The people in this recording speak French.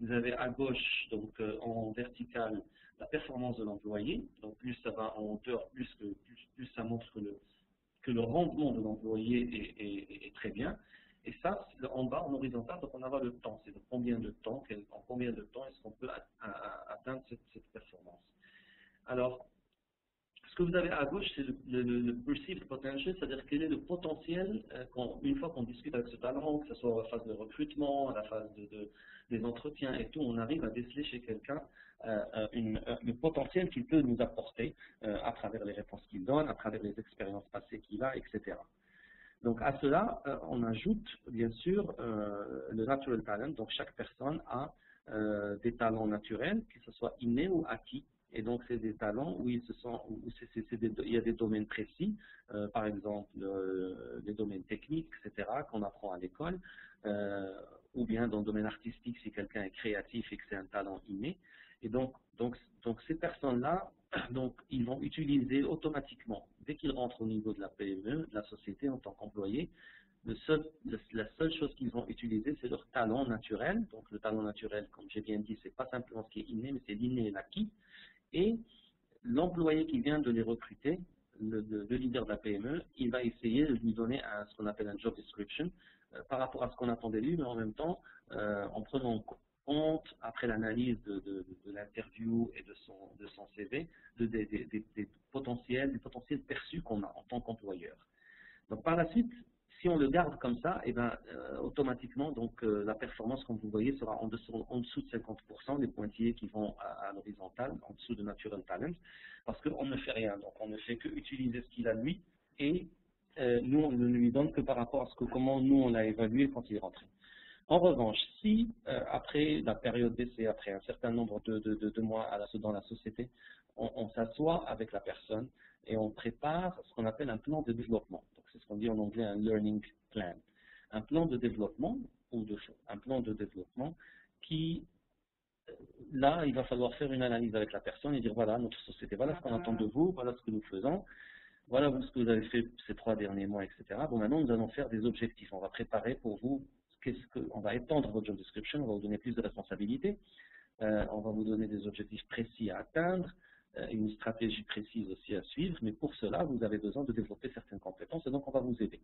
Vous avez à gauche, donc en vertical, la performance de l'employé. Donc plus ça va en hauteur, plus ça montre que le rendement de l'employé est très bien. Et ça, en bas, en horizontal, donc on a le temps. C'est en combien de temps est-ce qu'on peut atteindre cette performance. Alors, ce que vous avez à gauche, c'est le perceived potential, c'est-à-dire quel est le potentiel, une fois qu'on discute avec ce talent, que ce soit à la phase de recrutement, à la phase des entretiens et tout, on arrive à déceler chez quelqu'un le potentiel qu'il peut nous apporter à travers les réponses qu'il donne, à travers les expériences passées qu'il a, etc. Donc à cela, on ajoute bien sûr le natural talent. Donc chaque personne a des talents naturels, que ce soit innés ou acquis. Et donc c'est des talents où il y a des domaines précis, par exemple les domaines techniques, etc., qu'on apprend à l'école, ou bien dans le domaine artistique si quelqu'un est créatif et que c'est un talent inné. Et donc ces personnes-là, donc, ils vont utiliser automatiquement, dès qu'ils rentrent au niveau de la PME, de la société en tant qu'employés, la seule chose qu'ils vont utiliser, c'est leur talent naturel. Donc, le talent naturel, comme j'ai bien dit, c'est pas simplement ce qui est inné, mais c'est l'inné et l'acquis. Et l'employé qui vient de les recruter, le leader de la PME, il va essayer de lui donner ce qu'on appelle un job description par rapport à ce qu'on attendait de lui, mais en même temps, en prenant en compte, après l'analyse de l'interview et de son CV, des potentiels perçus qu'on a en tant qu'employeur. Donc par la suite, si on le garde comme ça, et ben, automatiquement, donc, la performance, comme vous voyez, sera en dessous de 50%, des pointillés qui vont à l'horizontale, en dessous de Natural Talent, parce qu'on ne fait rien. Donc on ne fait que utiliser ce qu'il a lui, et nous, on ne lui donne que par rapport à comment nous, on l'a évalué quand il est rentré. En revanche, si après la période d'essai, après un certain nombre de mois dans la société, on s'assoit avec la personne et on prépare ce qu'on appelle un plan de développement. Donc c'est ce qu'on dit en anglais un learning plan. Un plan de développement qui, là, il va falloir faire une analyse avec la personne et dire voilà notre société, voilà ce qu'on attend de vous, voilà ce que nous faisons. Voilà ce que vous avez fait ces 3 derniers mois, etc. Bon, maintenant, nous allons faire des objectifs. On va préparer pour vous, on va étendre votre job description, on va vous donner plus de responsabilités, on va vous donner des objectifs précis à atteindre, une stratégie précise aussi à suivre, mais pour cela, vous avez besoin de développer certaines compétences et donc on va vous aider.